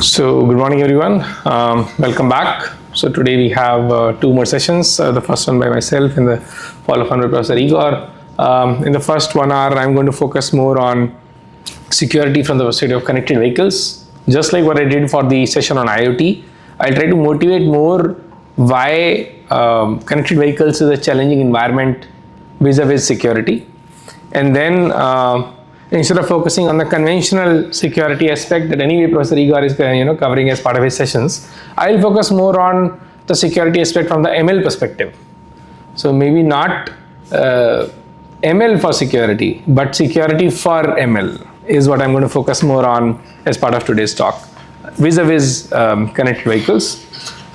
So good morning everyone, welcome back. So today we have two more sessions, the first one by myself and the follow-up one by Professor Igor. In the first 1 hour I'm going to focus more on security from the perspective of connected vehicles. Just like what I did for the session on IoT, I'll try to motivate more why connected vehicles is a challenging environment vis-a-vis security. And then instead of focusing on the conventional security aspect that anyway Professor Igor is covering as part of his sessions, I'll focus more on the security aspect from the ML perspective. So maybe not ML for security, but security for ML is what I'm going to focus more on as part of today's talk vis-a-vis connected vehicles.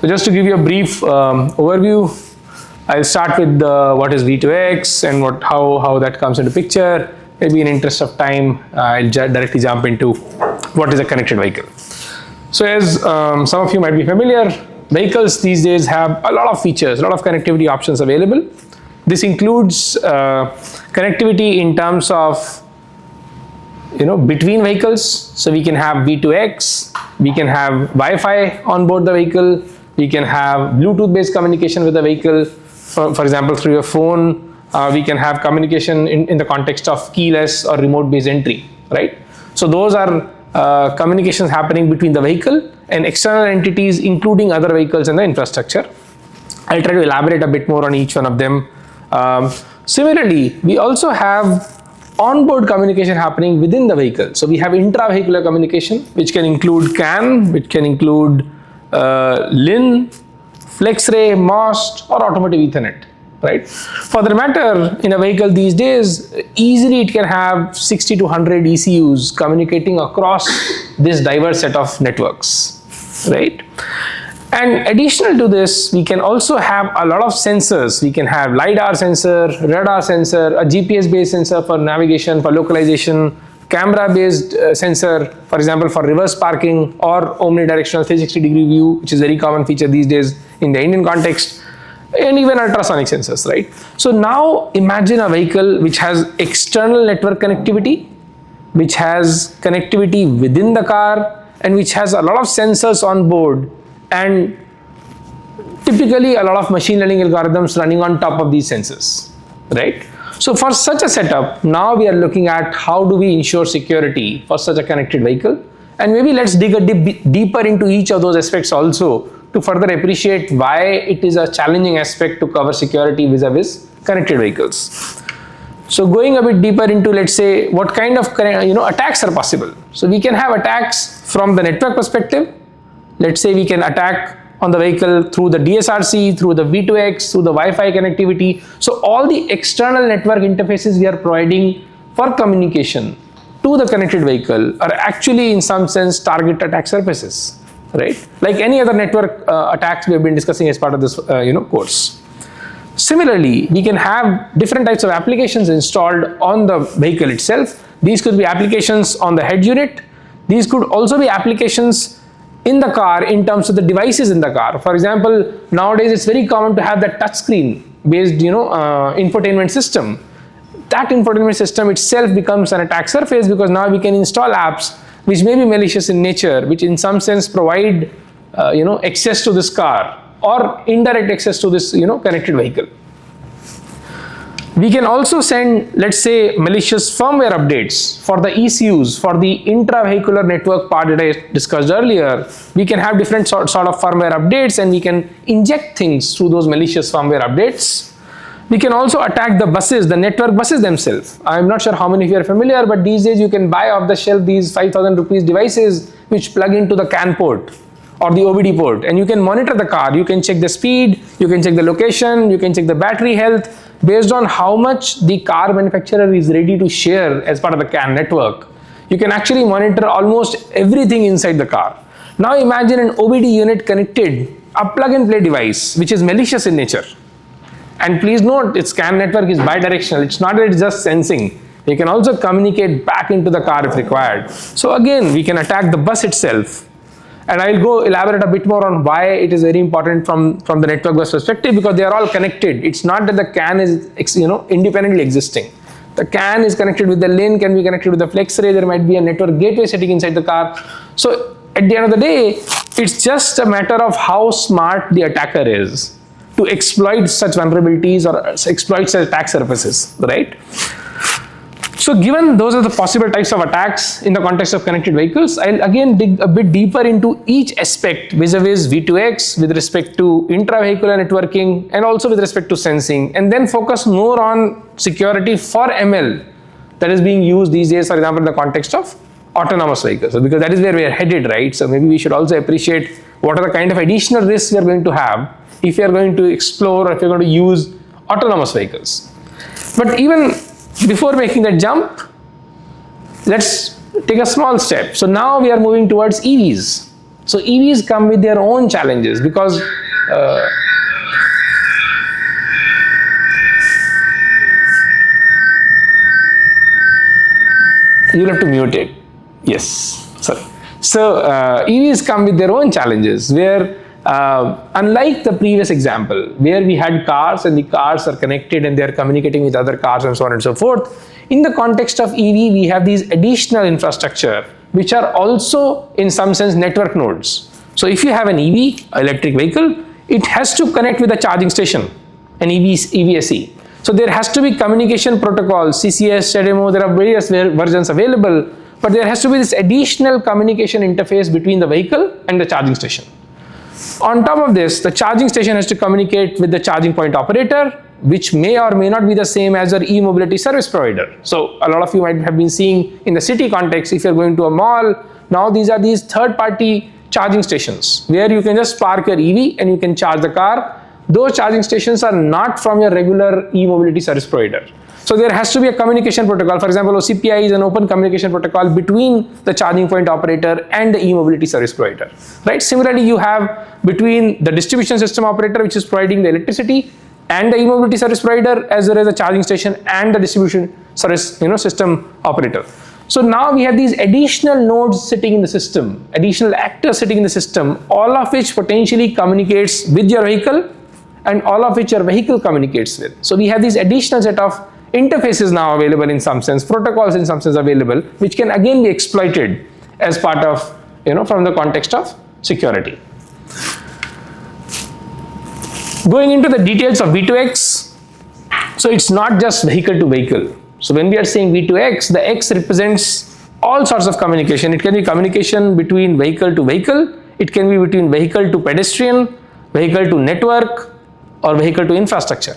So just to give you a brief overview, I'll start with what is V2X and how that comes into picture. Maybe in interest of time, I'll directly jump into what is a connected vehicle. So as some of you might be familiar, vehicles these days have a lot of features, a lot of connectivity options available. This includes connectivity in terms of between vehicles. So we can have V2X, we can have Wi-Fi on board the vehicle, we can have Bluetooth based communication with the vehicle, for example through your phone. We can have communication in the context of keyless or remote based entry, right? So those are communications happening between the vehicle and external entities, including other vehicles and the infrastructure. I'll try to elaborate a bit more on each one of them. Similarly, we also have onboard communication happening within the vehicle. So we have intra-vehicular communication, which can include CAN, which can include LIN, FlexRay, MOST, or automotive Ethernet. Right? For that matter, in a vehicle these days, easily it can have 60 to 100 ECUs communicating across this diverse set of networks, right? And additional to this, we can also have a lot of sensors. We can have LiDAR sensor, radar sensor, a GPS based sensor for navigation, for localization, camera based sensor, for example, for reverse parking or omnidirectional 360-degree view, which is a very common feature these days in the Indian context. And even ultrasonic sensors, right? So now imagine a vehicle which has external network connectivity, which has connectivity within the car, and which has a lot of sensors on board, and typically a lot of machine learning algorithms running on top of these sensors, right? So for such a setup, now we are looking at how do we ensure security for such a connected vehicle, and maybe let's dig a deeper into each of those aspects also to further appreciate why it is a challenging aspect to cover security vis-a-vis connected vehicles. So going a bit deeper into, let's say, what kind of attacks are possible. So we can have attacks from the network perspective. Let's say we can attack on the vehicle through the DSRC, through the V2X, through the Wi-Fi connectivity. So all the external network interfaces we are providing for communication to the connected vehicle are actually in some sense target attack surfaces. Right? Like any other network attacks we have been discussing as part of this course. Similarly, we can have different types of applications installed on the vehicle itself. These could be applications on the head unit. These could also be applications in the car in terms of the devices in the car. For example, nowadays it's very common to have that touchscreen based infotainment system. That infotainment system itself becomes an attack surface because now we can install apps which may be malicious in nature, which in some sense provide access to this car or indirect access to this connected vehicle. We can also send, let's say, malicious firmware updates for the ECUs, for the intra-vehicular network part that I discussed earlier. We can have different sort of firmware updates, and we can inject things through those malicious firmware updates. We can also attack the buses, the network buses themselves. I'm not sure how many of you are familiar, but these days you can buy off the shelf these 5,000 rupees devices which plug into the CAN port or the OBD port, and you can monitor the car. You can check the speed, you can check the location, you can check the battery health based on how much the car manufacturer is ready to share as part of the CAN network. You can actually monitor almost everything inside the car. Now imagine an OBD unit connected, a plug and play device which is malicious in nature. And please note, its CAN network is bidirectional. It's not that it's just sensing. You can also communicate back into the car if required. So again, we can attack the bus itself. And I'll go elaborate a bit more on why it is very important from the network bus perspective, because they are all connected. It's not that the CAN is independently existing. The CAN is connected with the LIN, can be connected with the FlexRay. There might be a network gateway sitting inside the car. So at the end of the day, it's just a matter of how smart the attacker is to exploit such vulnerabilities or exploit such attack surfaces, right? So given those are the possible types of attacks in the context of connected vehicles, I'll again dig a bit deeper into each aspect vis-a-vis V2X with respect to intra-vehicular networking and also with respect to sensing, and then focus more on security for ML that is being used these days, for example, in the context of autonomous vehicles, because that is where we are headed, right? So maybe we should also appreciate what are the kind of additional risks we are going to have if we are going to explore or if we are going to use autonomous vehicles. But even before making that jump, let's take a small step. So now we are moving towards EVs. So EVs come with their own challenges because you'll have to mute it. Yes, sorry. So EVs come with their own challenges where unlike the previous example where we had cars and the cars are connected and they are communicating with other cars and so on and so forth, in the context of EV we have these additional infrastructure which are also in some sense network nodes. So if you have an EV, electric vehicle, it has to connect with a charging station, an EVSE. So there has to be communication protocols, CCS, CHAdeMO, there are various versions available, but there has to be this additional communication interface between the vehicle and the charging station. On top of this, the charging station has to communicate with the charging point operator, which may or may not be the same as your e-mobility service provider. So a lot of you might have been seeing in the city context, if you're going to a mall, now these are these third-party charging stations where you can just park your EV and you can charge the car. Those charging stations are not from your regular e-mobility service provider. So there has to be a communication protocol. For example, OCPI is an open communication protocol between the charging point operator and the e-mobility service provider, right? Similarly, you have between the distribution system operator, which is providing the electricity, and the e-mobility service provider, as well as the charging station and the distribution service system operator. So now we have these additional nodes sitting in the system, additional actors sitting in the system, all of which potentially communicates with your vehicle and all of which your vehicle communicates with. So we have these additional set of interfaces now available in some sense, protocols in some sense available, which can again be exploited as part of, from the context of security. Going into the details of V2X, so it's not just vehicle to vehicle. So when we are saying V2X, the X represents all sorts of communication. It can be communication between vehicle to vehicle, it can be between vehicle to pedestrian, vehicle to network, or vehicle to infrastructure,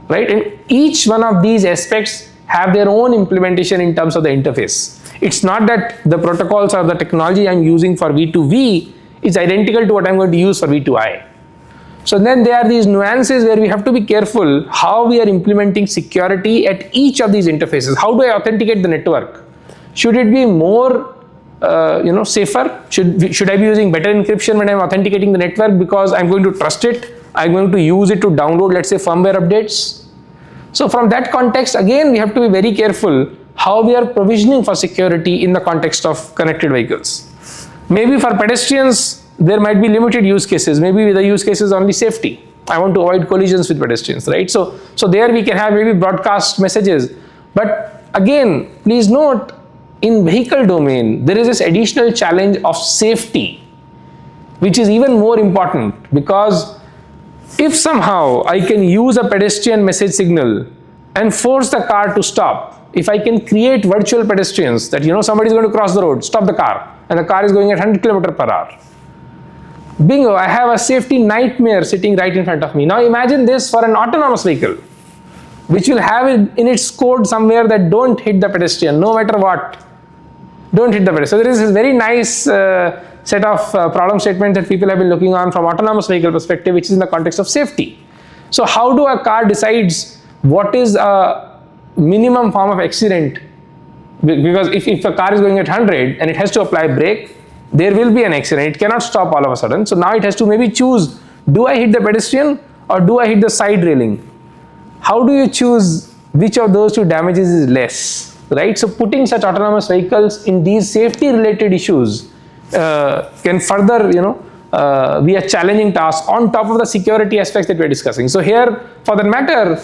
right? And each one of these aspects have their own implementation in terms of the interface. It's not that the protocols or the technology I'm using for V2V is identical to what I'm going to use for V2I. So then there are these nuances where we have to be careful how we are implementing security at each of these interfaces. How do I authenticate the network? Should it be more safer? Should I be using better encryption when I'm authenticating the network because I'm going to trust it? I'm going to use it to download, let's say, firmware updates. So from that context, again, we have to be very careful how we are provisioning for security in the context of connected vehicles. Maybe for pedestrians, there might be limited use cases. Maybe the use case is only safety. I want to avoid collisions with pedestrians, right? So there we can have maybe broadcast messages. But again, please note, in vehicle domain, there is this additional challenge of safety, which is even more important, because if somehow I can use a pedestrian message signal and force the car to stop, if I can create virtual pedestrians that somebody is going to cross the road, stop the car, and the car is going at 100 km/h. Bingo, I have a safety nightmare sitting right in front of me. Now imagine this for an autonomous vehicle, which will have it in its code somewhere that don't hit the pedestrian, no matter what. Don't hit the pedestrian. So there is this very nice set of problem statements that people have been looking on from autonomous vehicle perspective, which is in the context of safety. So how do a car decides what is a minimum form of accident? Because if a car is going at 100 and it has to apply brake, there will be an accident. It cannot stop all of a sudden. So now it has to maybe choose, do I hit the pedestrian or do I hit the side railing? How do you choose which of those two damages is less, right? So putting such autonomous vehicles in these safety related issues can further, be a challenging task on top of the security aspects that we're discussing. So here, for that matter,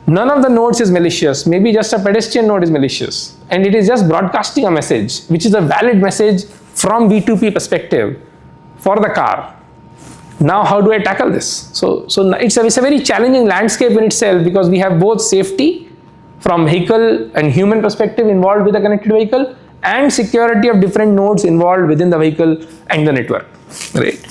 none of the nodes is malicious. Maybe just a pedestrian node is malicious, and it is just broadcasting a message, which is a valid message from V2P perspective for the car. Now, how do I tackle this? So it's a very challenging landscape in itself, because we have both safety from vehicle and human perspective involved with the connected vehicle, and security of different nodes involved within the vehicle and the network, right?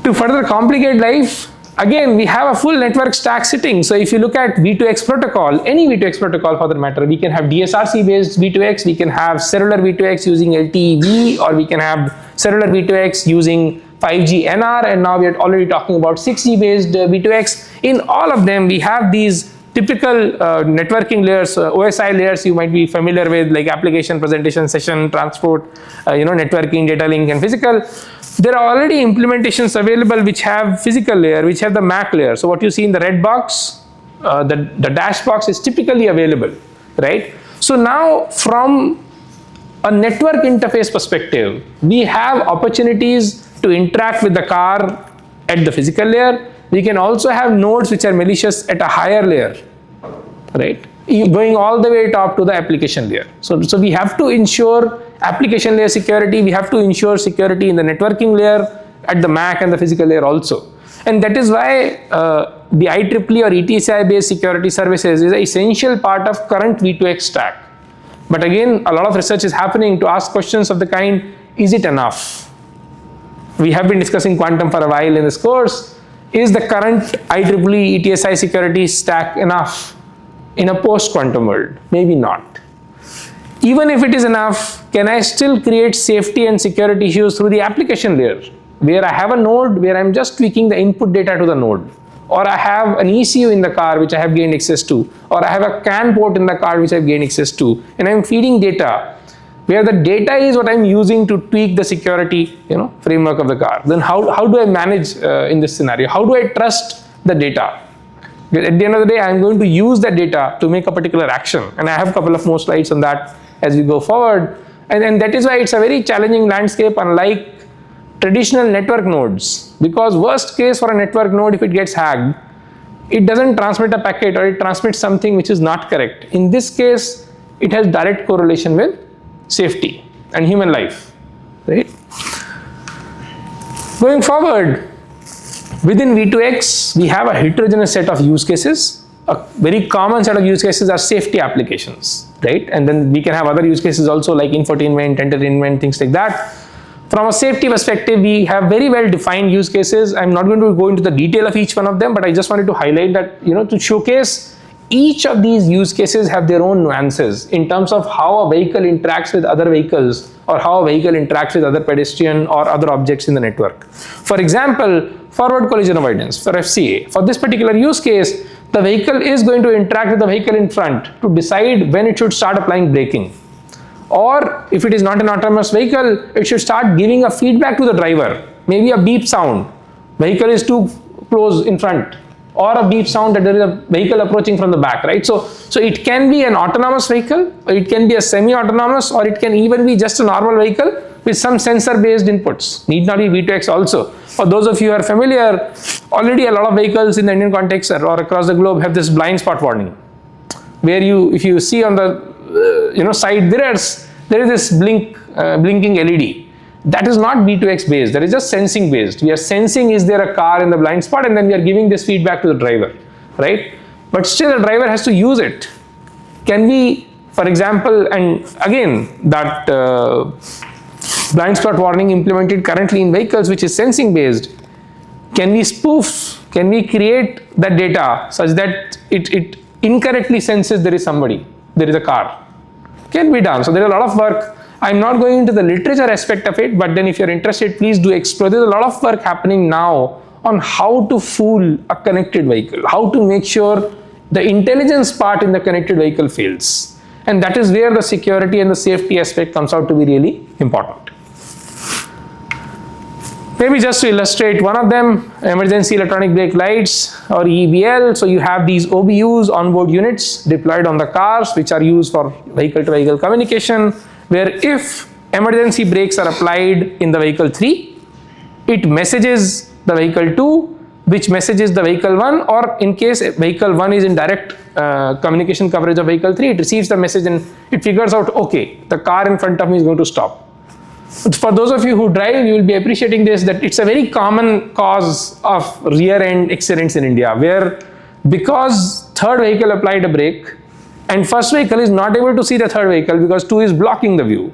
To further complicate life, again, we have a full network stack sitting. So if you look at V2X protocol, any V2X protocol for that matter, we can have DSRC based V2X, we can have cellular V2X using LTE, or we can have cellular V2X using 5G NR, and now we are already talking about 6G based V2X. In all of them, we have these typical networking layers, OSI layers you might be familiar with, like application, presentation, session, transport, networking, data link, and physical. There are already implementations available which have physical layer, which have the MAC layer. So what you see in the red box, the dash box is typically available, right? So now from a network interface perspective, we have opportunities to interact with the car at the physical layer. We can also have nodes which are malicious at a higher layer, right? Going all the way top to the application layer. So we have to ensure application layer security, we have to ensure security in the networking layer at the MAC and the physical layer also. And that is why the IEEE or ETSI based security services is an essential part of current V2X stack. But again, a lot of research is happening to ask questions of the kind, is it enough? We have been discussing quantum for a while in this course. Is the current IEEE ETSI security stack enough in a post-quantum world? Maybe not. Even if it is enough, can I still create safety and security issues through the application layer, where I have a node where I'm just tweaking the input data to the node, or I have an ECU in the car which I have gained access to, or I have a CAN port in the car which I've gained access to, and I'm feeding data, where the data is what I'm using to tweak the security framework of the car. Then how do I manage in this scenario? How do I trust the data? At the end of the day, I'm going to use that data to make a particular action, and I have a couple of more slides on that as we go forward. And that is why it's a very challenging landscape, unlike traditional network nodes, because worst case for a network node, if it gets hacked, it doesn't transmit a packet, or it transmits something which is not correct. In this case, it has direct correlation with safety and human life, right? Going forward, within V2X, we have a heterogeneous set of use cases. A very common set of use cases are safety applications, right? And then we can have other use cases also, like infotainment, entertainment, things like that. From a safety perspective, we have very well defined use cases. I'm not going to go into the detail of each one of them, but I just wanted to highlight that, to showcase each of these use cases have their own nuances in terms of how a vehicle interacts with other vehicles, or how a vehicle interacts with other pedestrian or other objects in the network. For example, forward collision avoidance, for FCA. For this particular use case, the vehicle is going to interact with the vehicle in front to decide when it should start applying braking. Or if it is not an autonomous vehicle, it should start giving a feedback to the driver, maybe a beep sound, vehicle is too close in front, or a beep sound that there is a vehicle approaching from the back, right? So it can be an autonomous vehicle, or it can be a semi-autonomous, or it can even be just a normal vehicle with some sensor-based inputs. Need not be V2X also. For those of you who are familiar, already a lot of vehicles in the Indian context or across the globe have this blind spot warning, where if you see on the side mirrors, there is this blinking LED. That is not V2X based, that is just sensing based. We are sensing, is there a car in the blind spot, and then we are giving this feedback to the driver, right? But still the driver has to use it. Can we, for example, and again, that blind spot warning implemented currently in vehicles which is sensing based, can we spoof, can we create that data such that it incorrectly senses there is somebody, there is a car? Can be done. So there is a lot of work. I'm not going into the literature aspect of it, but then if you're interested, please do explore. There's a lot of work happening now on how to fool a connected vehicle, how to make sure the intelligence part in the connected vehicle fails. And that is where the security and the safety aspect comes out to be really important. Maybe just to illustrate one of them, emergency electronic brake lights, or EBL. So you have these OBUs, onboard units, deployed on the cars, which are used for vehicle-to-vehicle communication, where if emergency brakes are applied in the vehicle 3, it messages the vehicle 2, which messages the vehicle 1, or in case vehicle 1 is in direct communication coverage of vehicle 3, it receives the message and it figures out, okay, the car in front of me is going to stop. For those of you who drive, you will be appreciating this, that it's a very common cause of rear end accidents in India, where because third vehicle applied a brake and first vehicle is not able to see the third vehicle because 2 is blocking the view.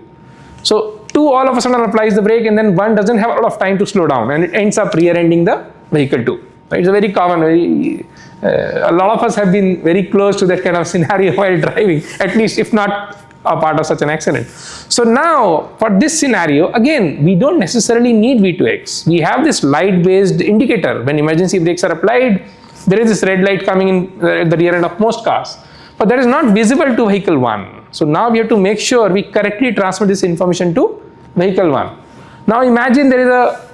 So 2 all of a sudden applies the brake, and then 1 doesn't have a lot of time to slow down, and it ends up rear-ending the vehicle 2. Right? It's a very common, a lot of us have been very close to that kind of scenario while driving, at least if not a part of such an accident. So now for this scenario, again, we don't necessarily need V2X. We have this light-based indicator. When emergency brakes are applied, there is this red light coming in at the rear end of most cars, but that is not visible to vehicle 1. So now we have to make sure we correctly transmit this information to vehicle 1. Now imagine there is a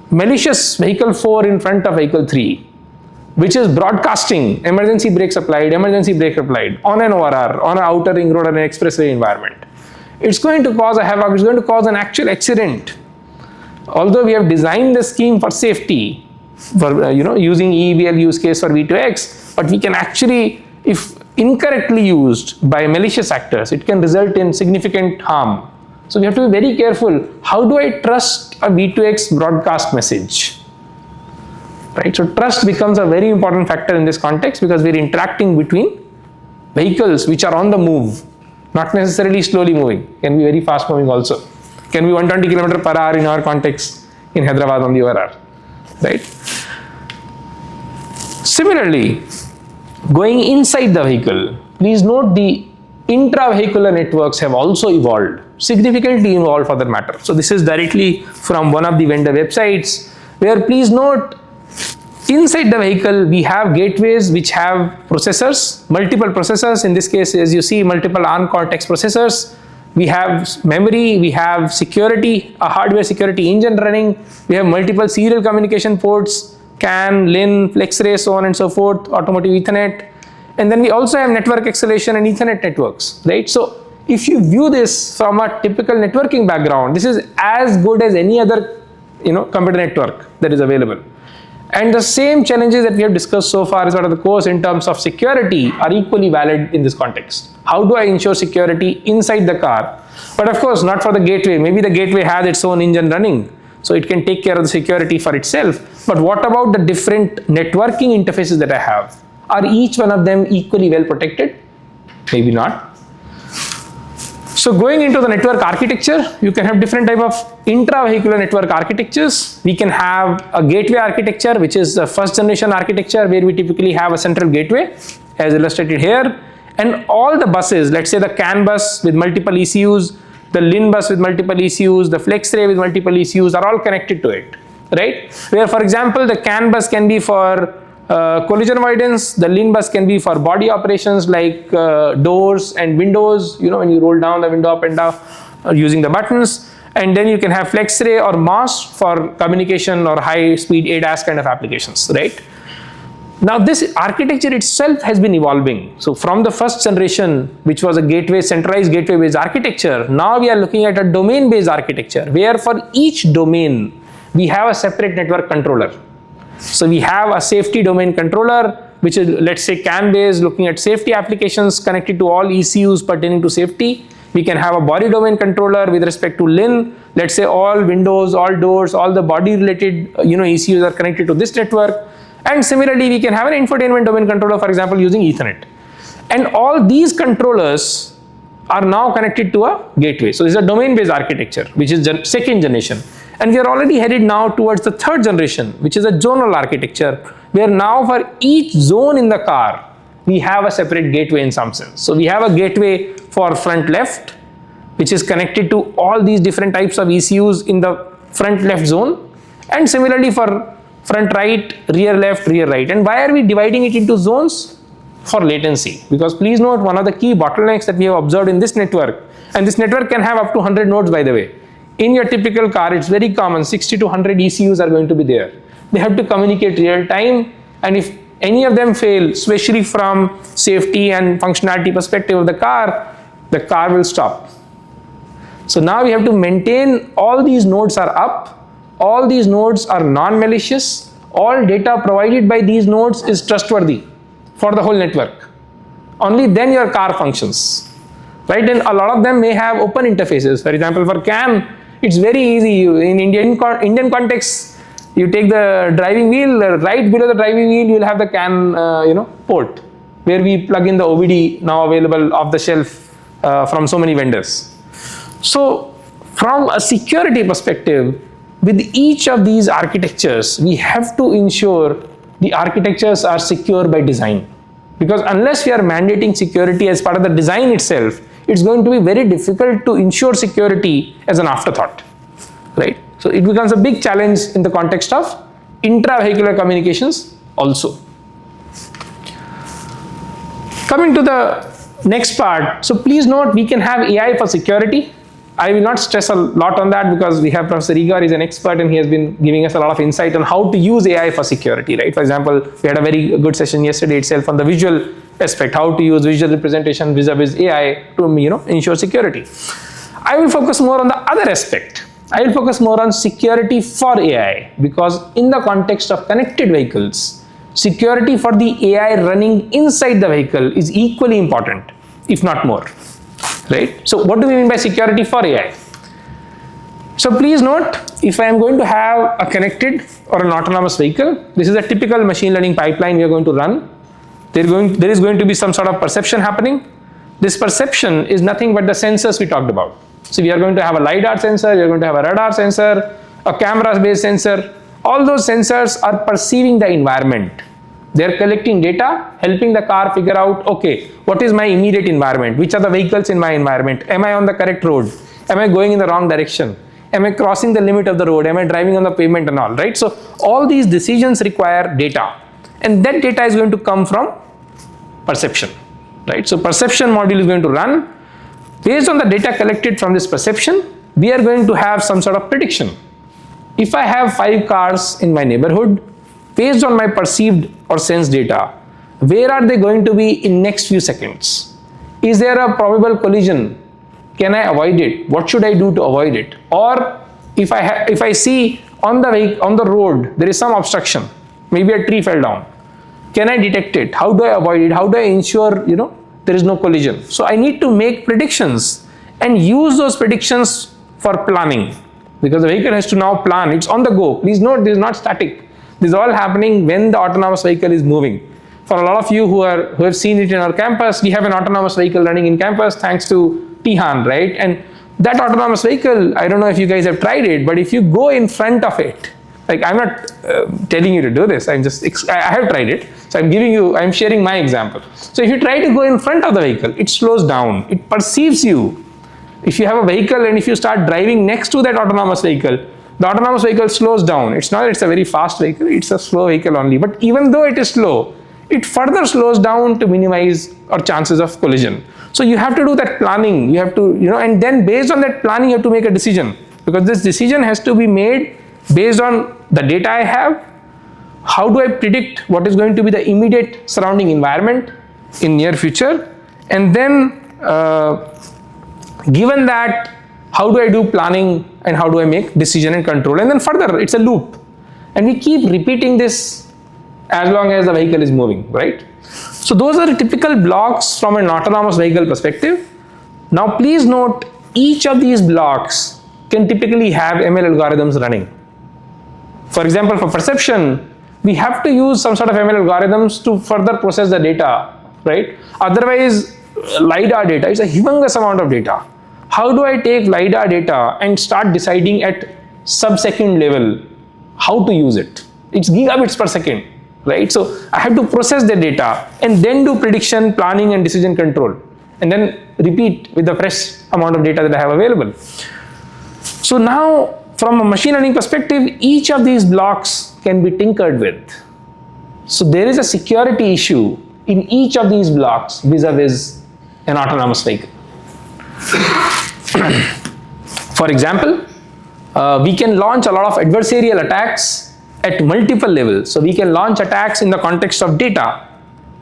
malicious vehicle 4 in front of vehicle 3, which is broadcasting emergency brakes applied, emergency brake applied on an ORR, on an outer ring road or an expressway environment. It's going to cause a havoc, it's going to cause an actual accident. Although we have designed the scheme for safety, for using EEBL use case for V2X, but we can actually, if incorrectly used by malicious actors, it can result in significant harm. So we have to be very careful. How do I trust a V2X broadcast message? Right? So trust becomes a very important factor in this context, because we're interacting between vehicles which are on the move, not necessarily slowly moving, can be very fast moving also. Can be 120 km per hour in our context in Hyderabad on the ORR. Right? Similarly, going inside the vehicle, please note the intra-vehicular networks have also evolved, significantly evolved for that matter. So this is directly from one of the vendor websites, where please note, inside the vehicle we have gateways which have processors, multiple processors. In this case, as you see, multiple ARM Cortex processors. We have memory, we have security, a hardware security engine running, we have multiple serial communication ports, CAN, LIN, FlexRay, so on and so forth, automotive Ethernet. And then we also have network acceleration and Ethernet networks, right? So if you view this from a typical networking background, this is as good as any other computer network that is available. And the same challenges that we have discussed so far as part of the course in terms of security are equally valid in this context. How do I ensure security inside the car? But of course, not for the gateway. Maybe the gateway has its own engine running, so it can take care of the security for itself. But what about the different networking interfaces that I have? Are each one of them equally well protected? Maybe not. So going into the network architecture, you can have different type of intra-vehicular network architectures. We can have a gateway architecture, which is the first generation architecture, where we typically have a central gateway, as illustrated here. And all the buses, let's say the CAN bus with multiple ECUs, the LIN bus with multiple ECUs, the FlexRay with multiple ECUs are all connected to it, right? Where, for example, the CAN bus can be for collision avoidance, the LIN bus can be for body operations like doors and windows, when you roll down the window up and down using the buttons. And then you can have FlexRay or MOS for communication or high speed ADAS kind of applications, right? Now this architecture itself has been evolving. So from the first generation, which was a gateway, centralized gateway based architecture, now we are looking at a domain based architecture, where for each domain we have a separate network controller. So we have a safety domain controller, which is, let's say, CAN based, looking at safety applications connected to all ECUs pertaining to safety. We can have a body domain controller with respect to LIN. Let's say all windows, all doors, all the body related ECUs are connected to this network. And similarly, we can have an infotainment domain controller, for example, using Ethernet. And all these controllers are now connected to a gateway. So this is a domain based architecture, which is second generation. And we are already headed now towards the third generation, which is a zonal architecture, where now for each zone in the car, we have a separate gateway in some sense. So we have a gateway for front left, which is connected to all these different types of ECUs in the front left zone. And similarly for front right, rear left, rear right. And why are we dividing it into zones? For latency. Because please note, one of the key bottlenecks that we have observed in this network, and this network can have up to 100 nodes, by the way. In your typical car, it's very common, 60 to 100 ECUs are going to be there. They have to communicate real time, and if any of them fail, especially from safety and functionality perspective of the car will stop. So now we have to maintain all these nodes are up, all these nodes are non-malicious, all data provided by these nodes is trustworthy for the whole network. Only then your car functions, right? And a lot of them may have open interfaces. For example, for CAN, It's very easy. In Indian context, you take the driving wheel, right below the driving wheel, you'll have the CAN, port, where we plug in the OBD now available off the shelf from so many vendors. So from a security perspective, with each of these architectures, we have to ensure the architectures are secure by design. Because unless we are mandating security as part of the design itself, it's going to be very difficult to ensure security as an afterthought, right? So it becomes a big challenge in the context of intra-vehicular communications also. Coming to the next part, so please note we can have AI for security. I will not stress a lot on that because we have Professor Igor, he's an expert and he has been giving us a lot of insight on how to use AI for security, right? For example, we had a very good session yesterday itself on the visual aspect, how to use visual representation vis-a-vis AI to ensure security. I will focus more on the other aspect. I will focus more on security for AI because in the context of connected vehicles, security for the AI running inside the vehicle is equally important, if not more. Right? So what do we mean by security for AI? So please note, if I am going to have a connected or an autonomous vehicle, this is a typical machine learning pipeline we are going to run. There is going to be some sort of perception happening. This perception is nothing but the sensors we talked about. So we are going to have a LiDAR sensor, we are going to have a radar sensor, a camera-based sensor. All those sensors are perceiving the environment. They are collecting data, helping the car figure out, okay, what is my immediate environment? Which are the vehicles in my environment? Am I on the correct road? Am I going in the wrong direction? Am I crossing the limit of the road? Am I driving on the pavement and all, right? So all these decisions require data. And that data is going to come from perception, right? So perception module is going to run. Based on the data collected from this perception, we are going to have some sort of prediction. If I have 5 cars in my neighborhood, based on my perceived or sensed data, where are they going to be in next few seconds? Is there a probable collision? Can I avoid it? What should I do to avoid it? Or if I see on the road there is some obstruction, maybe a tree fell down, can I detect it? How do I avoid it? How do I ensure there is no collision? So I need to make predictions and use those predictions for planning, because the vehicle has to now plan. It's on the go. Please note, this is not static. This is all happening when the autonomous vehicle is moving. For a lot of you who have seen it in our campus, we have an autonomous vehicle running in campus thanks to Tihan, right? And that autonomous vehicle, I don't know if you guys have tried it, but if you go in front of it, like I'm not telling you to do this, I have tried it. So I'm sharing my example. So if you try to go in front of the vehicle, it slows down, it perceives you. If you have a vehicle and if you start driving next to that autonomous vehicle, the autonomous vehicle slows down. It's not that it's a very fast vehicle, it's a slow vehicle only. But even though it is slow, it further slows down to minimize our chances of collision. So you have to do that planning. You have to, and then based on that planning, you have to make a decision. Because this decision has to be made based on the data I have. How do I predict what is going to be the immediate surrounding environment in near future? And then, given that, how do I do planning and how do I make decision and control? And then further, it's a loop. And we keep repeating this as long as the vehicle is moving, right? So those are the typical blocks from an autonomous vehicle perspective. Now please note, each of these blocks can typically have ML algorithms running. For example, for perception, we have to use some sort of ML algorithms to further process the data, right? Otherwise, LiDAR data is a humongous amount of data. How do I take LiDAR data and start deciding at sub-second level how to use it? It's gigabits per second, right? So I have to process the data and then do prediction, planning and decision control, and then repeat with the fresh amount of data that I have available. So now, from a machine learning perspective, each of these blocks can be tinkered with. So there is a security issue in each of these blocks vis-a-vis an autonomous vehicle. For example, we can launch a lot of adversarial attacks at multiple levels. So we can launch attacks in the context of data,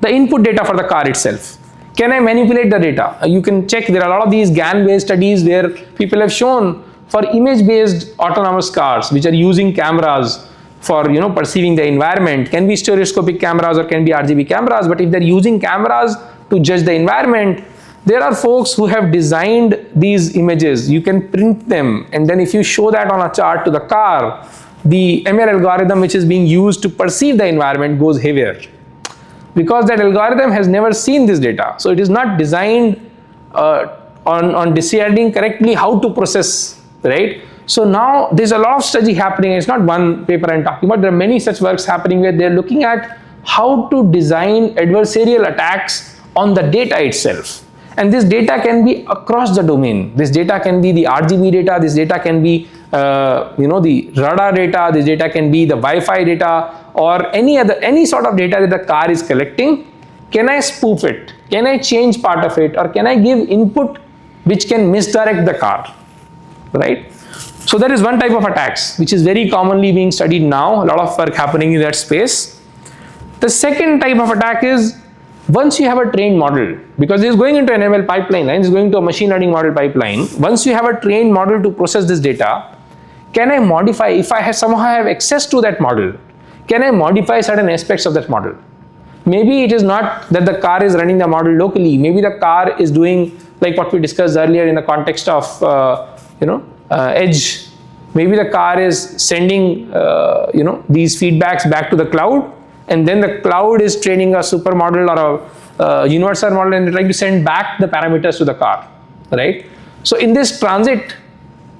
the input data for the car itself. Can I manipulate the data? You can check, there are a lot of these GAN-based studies where people have shown for image-based autonomous cars, which are using cameras for perceiving the environment, can be stereoscopic cameras or can be RGB cameras, but if they're using cameras to judge the environment, there are folks who have designed these images. You can print them, and then if you show that on a chart to the car, the ML algorithm which is being used to perceive the environment goes haywire, because that algorithm has never seen this data. So it is not designed on deciding correctly how to process, right? So now there's a lot of study happening. It's not one paper I'm talking about. There are many such works happening where they're looking at how to design adversarial attacks on the data itself. And this data can be across the domain. This data can be the RGB data. This data can be the radar data. This data can be the Wi-Fi data, or any sort of data that the car is collecting. Can I spoof it? Can I change part of it? Or can I give input which can misdirect the car, right? So that is one type of attacks which is very commonly being studied now. A lot of work happening in that space. The second type of attack is once you have a trained model, because it is going into an ML pipeline, and it is going to a machine learning model pipeline. Once you have a trained model to process this data, can I modify, if I somehow have access to that model, can I modify certain aspects of that model? Maybe it is not that the car is running the model locally. Maybe the car is doing like what we discussed earlier in the context of edge. Maybe the car is sending these feedbacks back to the cloud, and then the cloud is training a supermodel or a universal model, and trying to send back the parameters to the car, right? So in this transit,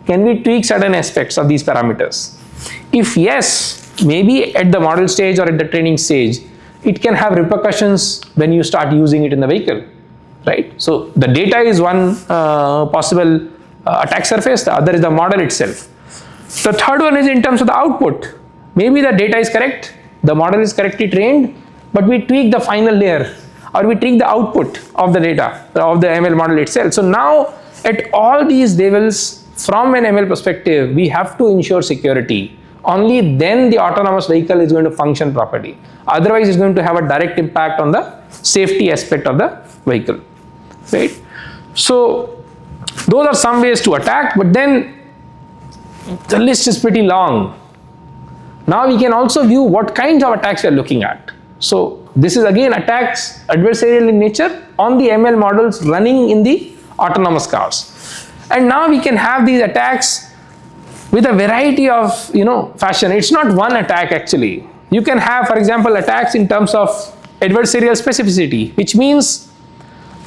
can we tweak certain aspects of these parameters? If yes, maybe at the model stage or at the training stage, it can have repercussions when you start using it in the vehicle, right? So the data is one possible attack surface. The other is the model itself. The third one is in terms of the output. Maybe the data is correct, the model is correctly trained, but we tweak the final layer, or we tweak the output of the data of the ML model itself. So now at all these levels, from an ML perspective, we have to ensure security. Only then the autonomous vehicle is going to function properly. Otherwise, it's going to have a direct impact on the safety aspect of the vehicle, right? So those are some ways to attack, but then the list is pretty long. Now we can also view what kinds of attacks we are looking at. So this is again attacks adversarial in nature on the ML models running in the autonomous cars. And now we can have these attacks with a variety of fashion. It's not one attack actually. You can have, for example, attacks in terms of adversarial specificity, which means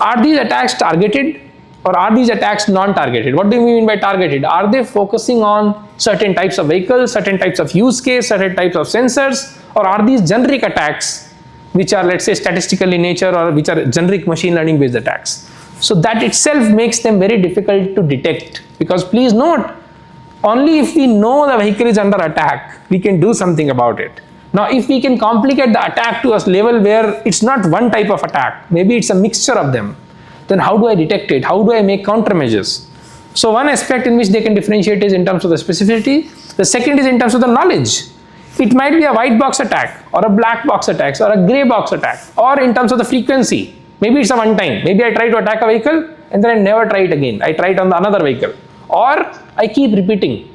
are these attacks targeted or are these attacks non-targeted? What do you mean by targeted? Are they focusing on certain types of vehicles, certain types of use case, certain types of sensors, or are these generic attacks which are, let's say, statistical in nature, or which are generic machine learning based attacks? So that itself makes them very difficult to detect, because please note, only if we know the vehicle is under attack, we can do something about it. Now, if we can complicate the attack to a level where it's not one type of attack, maybe it's a mixture of them, then how do I detect it? How do I make countermeasures? So one aspect in which they can differentiate is in terms of the specificity. The second is in terms of the knowledge. It might be a white box attack, or a black box attack, or a gray box attack, or in terms of the frequency. Maybe it's a one time. Maybe I try to attack a vehicle and then I never try it again. I try it on another vehicle, or I keep repeating.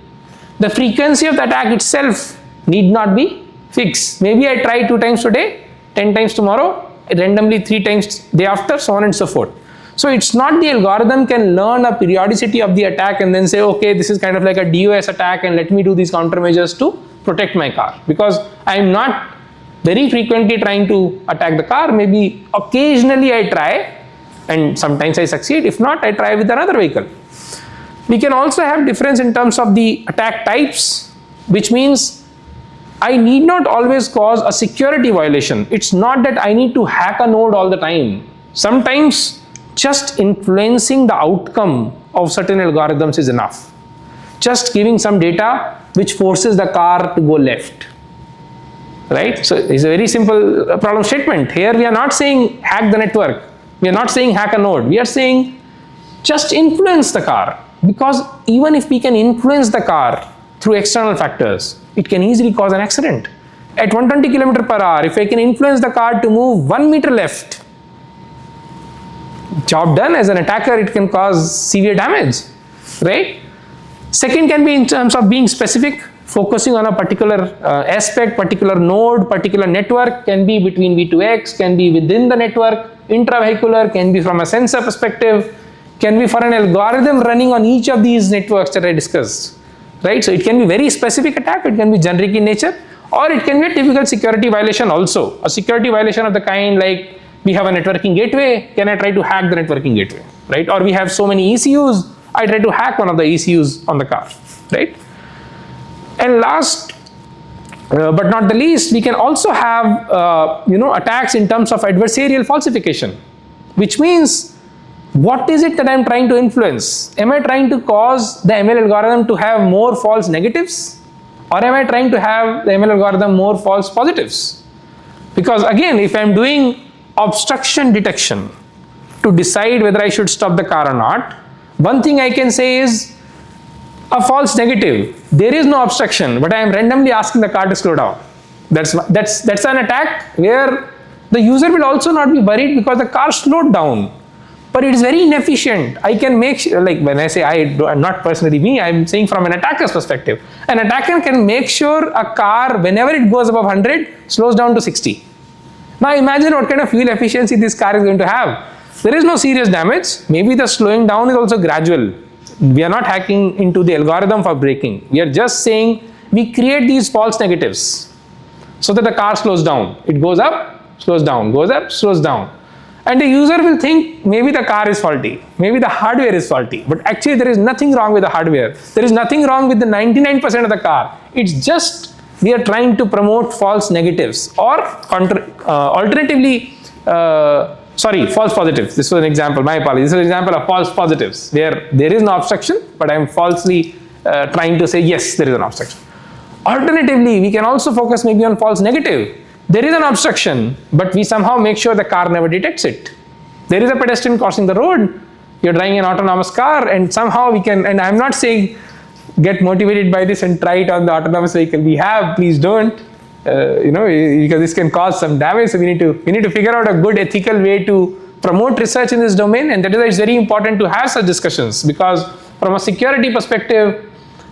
The frequency of the attack itself need not be fixed. Maybe I try 2 times today, 10 times tomorrow, randomly 3 times day after, so on and so forth. So it's not the algorithm can learn a periodicity of the attack and then say, okay, this is kind of like a DOS attack and let me do these countermeasures to protect my car, because I'm not very frequently trying to attack the car. Maybe occasionally I try and sometimes I succeed. If not, I try with another vehicle. We can also have difference in terms of the attack types, which means I need not always cause a security violation. It's not that I need to hack a node all the time. Sometimes just influencing the outcome of certain algorithms is enough. Just giving some data which forces the car to go left, right? So it's a very simple problem statement. Here we are not saying hack the network. We are not saying hack a node. We are saying just influence the car, because even if we can influence the car through external factors, it can easily cause an accident. At 120 km per hour, if I can influence the car to move 1 meter left, job done. As an attacker, it can cause severe damage, right? Second can be in terms of being specific, focusing on a particular aspect, particular node, particular network, can be between V2X, can be within the network, intravehicular, can be from a sensor perspective, can be for an algorithm running on each of these networks that I discussed, right? So it can be very specific attack, it can be generic in nature, or it can be a typical security violation also. A security violation of the kind like, we have a networking gateway, can I try to hack the networking gateway, right? Or we have so many ECUs, I try to hack one of the ECUs on the car, right? And last but not the least, we can also have attacks in terms of adversarial falsification, which means what is it that I'm trying to influence? Am I trying to cause the ML algorithm to have more false negatives, or am I trying to have the ML algorithm more false positives? Because again, if I'm doing obstruction detection to decide whether I should stop the car or not, one thing I can say is a false negative. There is no obstruction, but I am randomly asking the car to slow down. That's an attack where the user will also not be worried because the car slowed down. But it is very inefficient. I can make sure, like when I say I'm not personally me, I'm saying from an attacker's perspective. An attacker can make sure a car, whenever it goes above 100, slows down to 60. Now imagine what kind of fuel efficiency this car is going to have. There is no serious damage. Maybe the slowing down is also gradual. We are not hacking into the algorithm for braking. We are just saying we create these false negatives so that the car slows down. It goes up, slows down, goes up, slows down. And the user will think maybe the car is faulty, maybe the hardware is faulty. But actually there is nothing wrong with the hardware. There is nothing wrong with the 99% of the car. It's just we are trying to promote false negatives, or alternatively, false positives. This was an example, my apologies. This is an example of false positives where there is no obstruction, but I am falsely trying to say yes, there is an obstruction. Alternatively, we can also focus maybe on false negative. There is an obstruction, but we somehow make sure the car never detects it. There is a pedestrian crossing the road, you're driving an autonomous car, and somehow we can, and I'm not saying get motivated by this and try it on the autonomous vehicle we have, please don't. Because this can cause some damage. So we need to figure out a good ethical way to promote research in this domain, and that is why it's very important to have such discussions, because from a security perspective,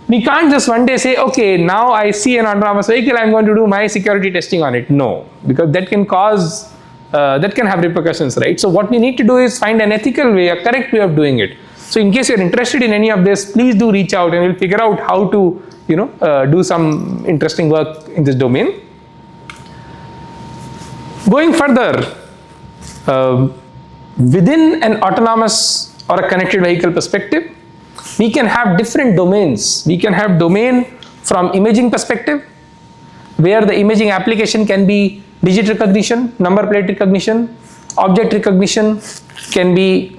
we can't just one day say, okay, now I see an autonomous vehicle, I'm going to do my security testing on it. No, because that can cause, that can have repercussions, right? So what we need to do is find an ethical way, a correct way of doing it. So in case you're interested in any of this, please do reach out and we'll figure out how to do some interesting work in this domain. Going further, within an autonomous or a connected vehicle perspective, we can have different domains. We can have domain from imaging perspective, where the imaging application can be digit recognition, number plate recognition, object recognition, can be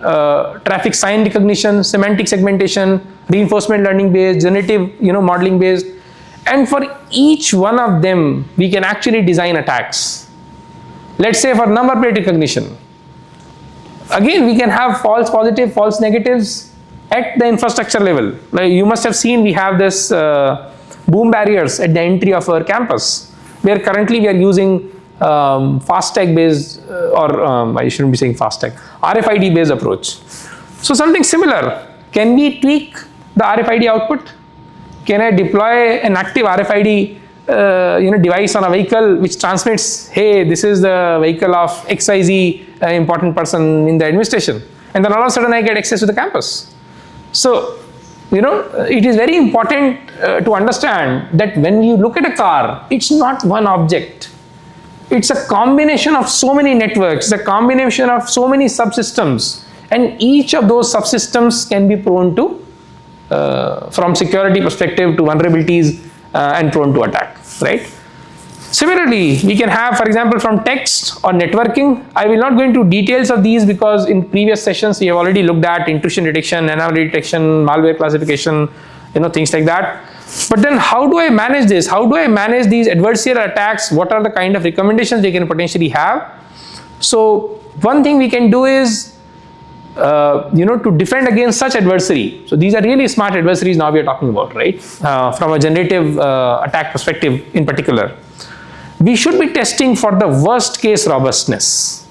traffic sign recognition, semantic segmentation, reinforcement learning based, generative modeling based. And for each one of them, we can actually design attacks. Let's say for number plate recognition, again we can have false positive, false negatives at the infrastructure level. Like you must have seen, we have this boom barriers at the entry of our campus, where currently we are using FASTag based, I shouldn't be saying FASTag, RFID based approach. So something similar, can we tweak the RFID output? Can I deploy an active RFID device on a vehicle which transmits, hey, this is the vehicle of XYZ important person in the administration, and then all of a sudden I get access to the campus. So it is very important to understand that when you look at a car, it's not one object. It's a combination of so many networks, it's a combination of so many subsystems, and each of those subsystems can be prone to, from security perspective, to vulnerabilities and prone to attack, right? Similarly, we can have, for example, from text or networking. I will not go into details of these because in previous sessions we have already looked at intrusion detection, anomaly detection, malware classification, things like that. But then how do I manage this? How do I manage these adversarial attacks? What are the kind of recommendations they can potentially have? So one thing we can do is, to defend against such adversary. So these are really smart adversaries now we are talking about, right? From a generative attack perspective in particular. We should be testing for the worst case robustness,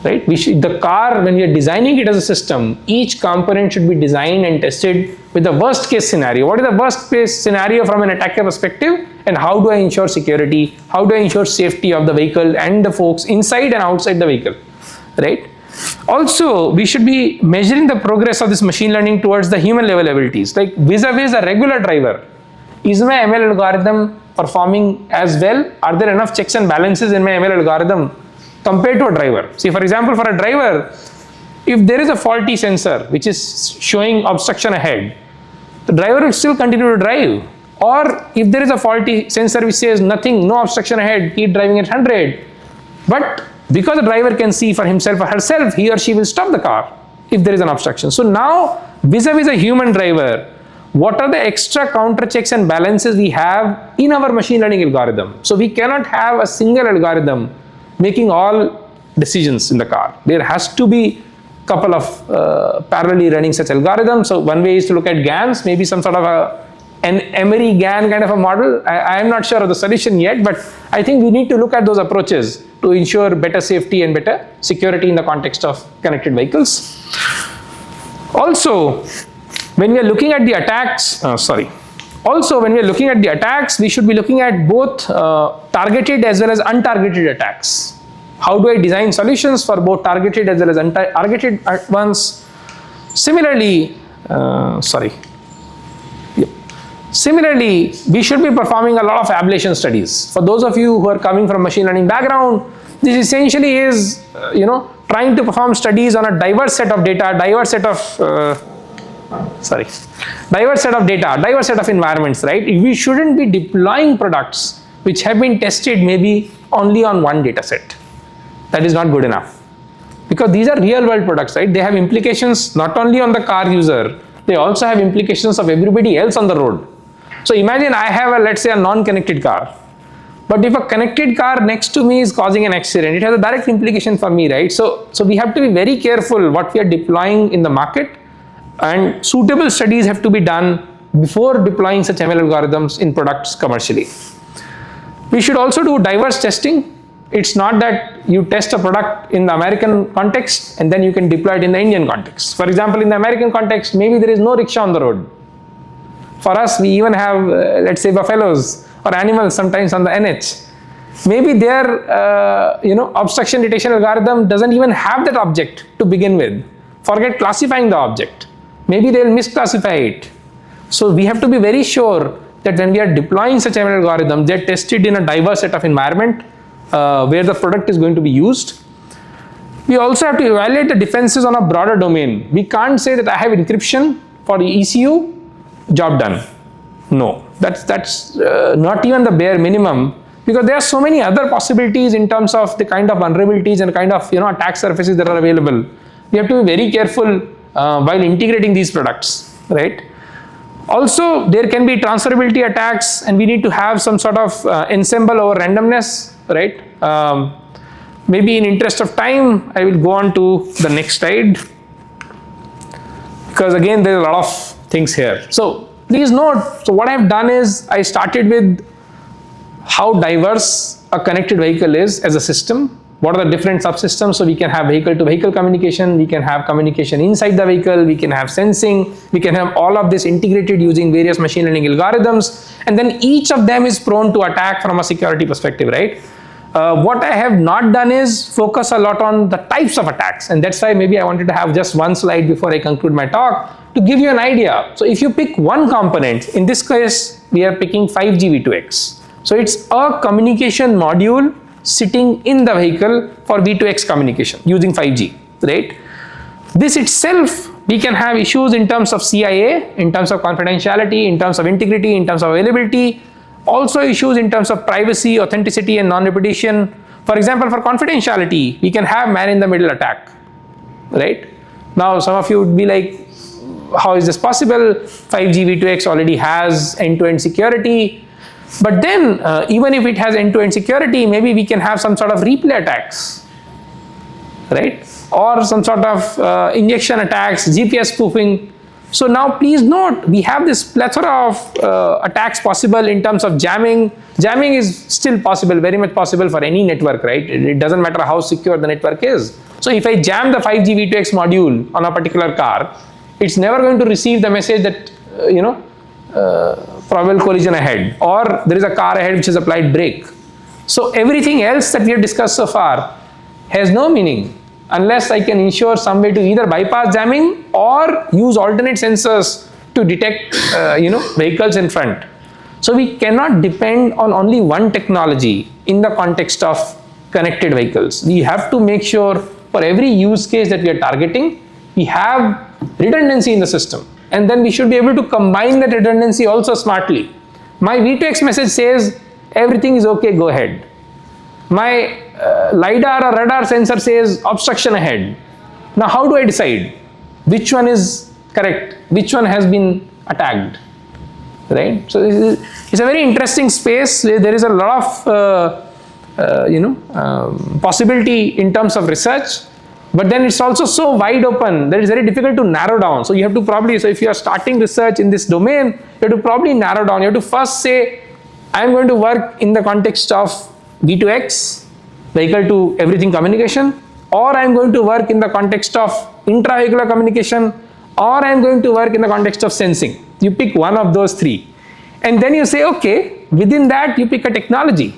right? The car, when we are designing it as a system, each component should be designed and tested with the worst case scenario. What is the worst case scenario from an attacker perspective, and how do I ensure security? How do I ensure safety of the vehicle and the folks inside and outside the vehicle? right? Also, we should be measuring the progress of this machine learning towards the human level abilities, like vis-a-vis a regular driver. Is my ML algorithm performing as well? Are there enough checks and balances in my ML algorithm compared to a driver? See, for example, for a driver, if there is a faulty sensor which is showing obstruction ahead, the driver will still continue to drive. Or if there is a faulty sensor which says nothing, no obstruction ahead, keep driving at 100. But because the driver can see for himself or herself, he or she will stop the car if there is an obstruction. So now, vis-a-vis a human driver, what are the extra counter checks and balances we have in our machine learning algorithm? So we cannot have a single algorithm making all decisions in the car. There has to be a couple of parallelly running such algorithms. So one way is to look at GANs, maybe some sort of an Emery GAN kind of a model. I am not sure of the solution yet, but I think we need to look at those approaches to ensure better safety and better security in the context of connected vehicles. Also, when we are looking at the attacks, we should be looking at both targeted as well as untargeted attacks. How do I design solutions for both targeted as well as untargeted ones? Similarly, we should be performing a lot of ablation studies. For those of you who are coming from machine learning background, this essentially is, trying to perform studies on a diverse set of data, diverse set of environments, right? We shouldn't be deploying products which have been tested maybe only on one data set. That is not good enough. Because these are real world products, right? They have implications not only on the car user, they also have implications of everybody else on the road. So imagine I have let's say a non-connected car. But if a connected car next to me is causing an accident, it has a direct implication for me, right? So we have to be very careful what we are deploying in the market, and suitable studies have to be done before deploying such ML algorithms in products commercially. We should also do diverse testing. It's not that you test a product in the American context and then you can deploy it in the Indian context. For example, in the American context, maybe there is no rickshaw on the road. For us, we even have, let's say, buffaloes or animals sometimes on the NH. Maybe their obstruction detection algorithm doesn't even have that object to begin with. Forget classifying the object. Maybe they'll misclassify it. So we have to be very sure that when we are deploying such an algorithm, they're tested in a diverse set of environment where the product is going to be used. We also have to evaluate the defenses on a broader domain. We can't say that I have encryption for the ECU, job done. No, that's not even the bare minimum, because there are so many other possibilities in terms of the kind of vulnerabilities and kind of attack surfaces that are available. We have to be very careful while integrating these products, right? Also, there can be transferability attacks, and we need to have some sort of ensemble over randomness, right? Maybe in interest of time, I will go on to the next slide, because again, there are a lot of things here. So please note, so what I've done is I started with how diverse a connected vehicle is as a system. What are the different subsystems? So we can have vehicle-to-vehicle communication, we can have communication inside the vehicle, we can have sensing, we can have all of this integrated using various machine learning algorithms, and then each of them is prone to attack from a security perspective, right? What I have not done is focus a lot on the types of attacks, and that's why maybe I wanted to have just one slide before I conclude my talk to give you an idea. So if you pick one component, in this case, we are picking 5G V2X. So it's a communication module sitting in the vehicle for V2X communication using 5G, right? This itself, we can have issues in terms of CIA, in terms of confidentiality, in terms of integrity, in terms of availability, also issues in terms of privacy, authenticity, and non-repetition. For example, for confidentiality, we can have man-in-the-middle attack, right? Now, some of you would be like, how is this possible? 5G V2X already has end-to-end security. But then, even if it has end-to-end security, maybe we can have some sort of replay attacks, right? Or some sort of injection attacks, GPS spoofing. So now please note, we have this plethora of attacks possible in terms of jamming. Jamming is still possible, very much possible for any network, right? It doesn't matter how secure the network is. So if I jam the 5G V2X module on a particular car, it's never going to receive the message that, probable collision ahead, or there is a car ahead which has applied brake. So everything else that we have discussed so far has no meaning unless I can ensure some way to either bypass jamming or use alternate sensors to detect vehicles in front. So we cannot depend on only one technology in the context of connected vehicles. We have to make sure for every use case that we are targeting, we have redundancy in the system, and then we should be able to combine that redundancy also smartly. My V2X message says everything is okay, go ahead. My LiDAR or radar sensor says obstruction ahead. Now how do I decide which one is correct, which one has been attacked, right? So it's a very interesting space where there is a lot of possibility in terms of research, but then it's also so wide open that it's very difficult to narrow down. So you have to probably, so if you are starting research in this domain, you have to probably narrow down. You have to first say, I am going to work in the context of V2X, vehicle to everything communication, or I am going to work in the context of intra-vehicular communication, or I am going to work in the context of sensing. You pick one of those three. And then you say, okay, within that you pick a technology.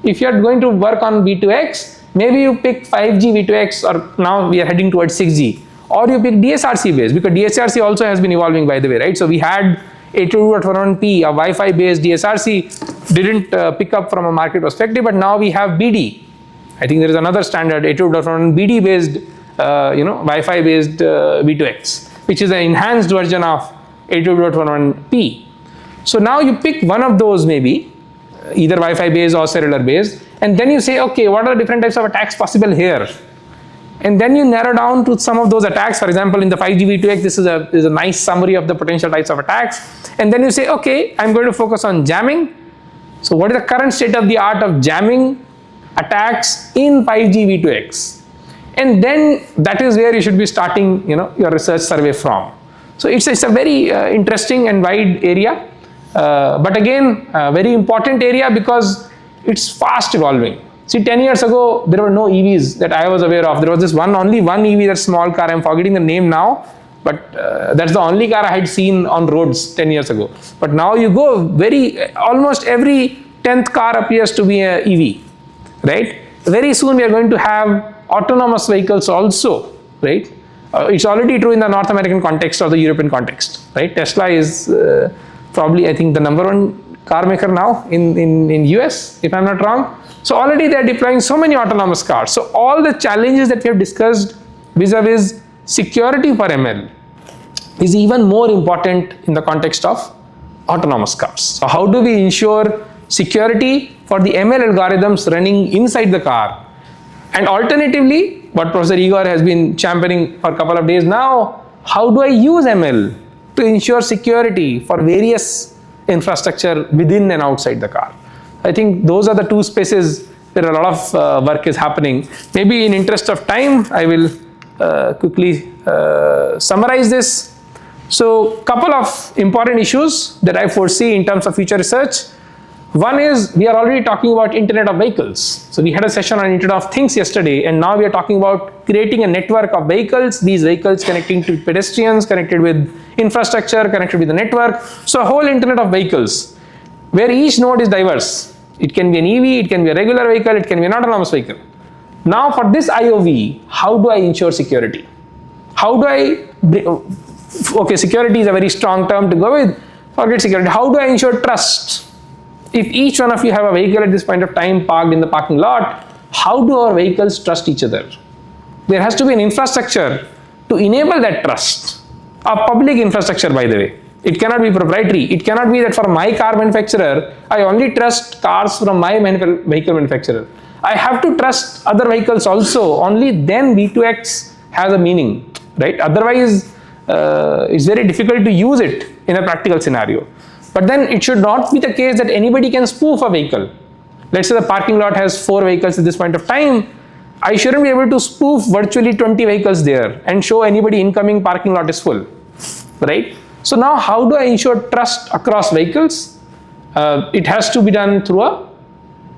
If you are going to work on V2X, maybe you pick 5G V2X, or now we are heading towards 6G, or you pick DSRC based, because DSRC also has been evolving, by the way, right? So we had 802.11p, a Wi-Fi based DSRC, didn't pick up from a market perspective, but now we have BD. I think there is another standard 802.11 BD based, Wi-Fi based V2X, which is an enhanced version of 802.11p. So now you pick one of those, maybe either Wi-Fi based or cellular based, and then you say, okay, what are the different types of attacks possible here? And then you narrow down to some of those attacks. For example, in the 5G V2X, this is a nice summary of the potential types of attacks. And then you say, okay, I'm going to focus on jamming. So what is the current state of the art of jamming attacks in 5G V2X? And then that is where you should be starting, your research survey from. So it's a very interesting and wide area. But again, a very important area because it's fast evolving. See, 10 years ago, there were no EVs that I was aware of. There was this only one EV, that small car. I'm forgetting the name now, but that's the only car I had seen on roads 10 years ago. But now you go, almost every 10th car appears to be an EV, right? Very soon we are going to have autonomous vehicles also, right? It's already true in the North American context or the European context, right? Tesla is probably, I think, the #1 car maker now in US, if I'm not wrong. So already they are deploying so many autonomous cars. So all the challenges that we have discussed vis-a-vis security for ML is even more important in the context of autonomous cars. So how do we ensure security for the ML algorithms running inside the car? And alternatively, what Professor Igor has been championing for a couple of days now, how do I use ML to ensure security for various infrastructure within and outside the car? I think those are the two spaces where a lot of work is happening. Maybe in interest of time, I will quickly summarize this. So, couple of important issues that I foresee in terms of future research. One is, we are already talking about Internet of Vehicles. So we had a session on Internet of Things yesterday, and now we are talking about creating a network of vehicles, these vehicles connecting to pedestrians, connected with infrastructure, connected with the network. So a whole Internet of Vehicles, where each node is diverse. It can be an EV, it can be a regular vehicle, it can be an autonomous vehicle. Now for this IOV, how do I ensure security? How do I, okay, security is a very strong term to go with, forget security. How do I ensure trust? If each one of you have a vehicle at this point of time parked in the parking lot, how do our vehicles trust each other? There has to be an infrastructure to enable that trust. A public infrastructure, by the way. It cannot be proprietary. It cannot be that for my car manufacturer, I only trust cars from my vehicle manufacturer. I have to trust other vehicles also. Only then V2X has a meaning, right? Otherwise, it's very difficult to use it in a practical scenario. But then it should not be the case that anybody can spoof a vehicle. Let's say the parking lot has 4 vehicles at this point of time. I shouldn't be able to spoof virtually 20 vehicles there and show anybody incoming parking lot is full, right? So now how do I ensure trust across vehicles? It has to be done through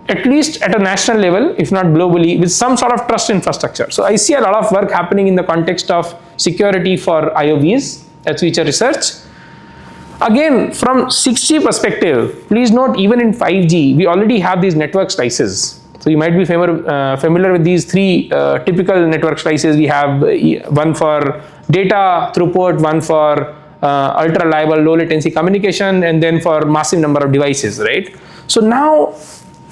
at least at a national level, if not globally, with some sort of trust infrastructure. So I see a lot of work happening in the context of security for IOVs, that's future research. Again, from 6G perspective, please note, even in 5G, we already have these network slices. So you might be familiar with these three typical network slices. We have one for data throughput, one for ultra reliable low latency communication, and then for massive number of devices, right? So now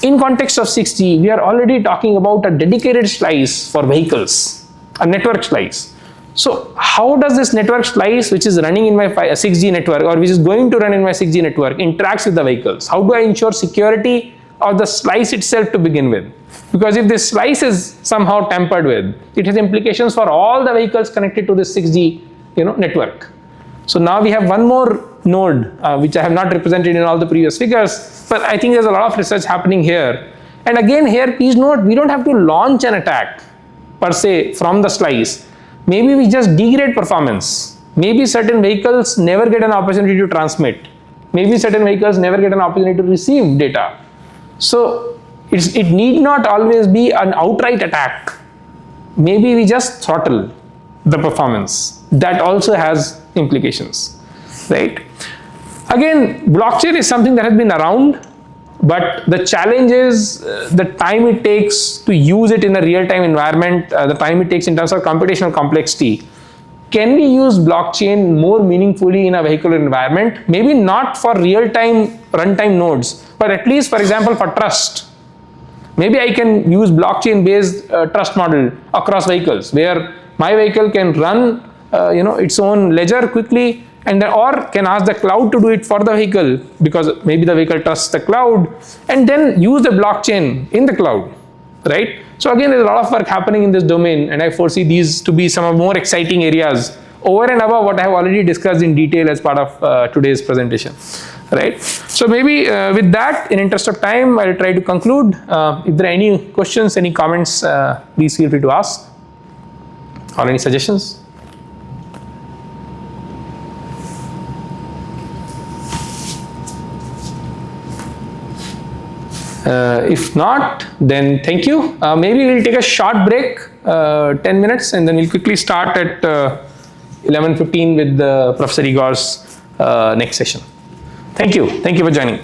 in context of 6G, we are already talking about a dedicated slice for vehicles, a network slice. So how does this network slice, which is running in my 6G network, or which is going to run in my 6G network, interacts with the vehicles? How do I ensure security of the slice itself to begin with? Because if this slice is somehow tampered with, it has implications for all the vehicles connected to this 6G network. So now we have one more node, which I have not represented in all the previous figures, but I think there's a lot of research happening here. And again here, please note, we don't have to launch an attack per se from the slice. Maybe we just degrade performance. Maybe certain vehicles never get an opportunity to transmit. Maybe certain vehicles never get an opportunity to receive data. So it need not always be an outright attack. Maybe we just throttle the performance. That also has implications, right? Again, blockchain is something that has been around, but the challenge is the time it takes to use it in a real-time environment, the time it takes in terms of computational complexity. Can we use blockchain more meaningfully in a vehicular environment? Maybe not for real-time runtime nodes, but at least, for example, for trust. Maybe I can use blockchain-based trust model across vehicles, where my vehicle can run its own ledger quickly, and then, or can ask the cloud to do it for the vehicle, because maybe the vehicle trusts the cloud, and then use the blockchain in the cloud, right? So again, there's a lot of work happening in this domain, and I foresee these to be some of more exciting areas over and above what I have already discussed in detail as part of today's presentation, right? So maybe with that, in interest of time, I'll try to conclude. If there are any questions, any comments, please feel free to ask, or any suggestions. If not, then thank you. Maybe we'll take a short break, 10 minutes, and then we'll quickly start at 11:15 with Professor Igor's next session. Thank you. Thank you for joining.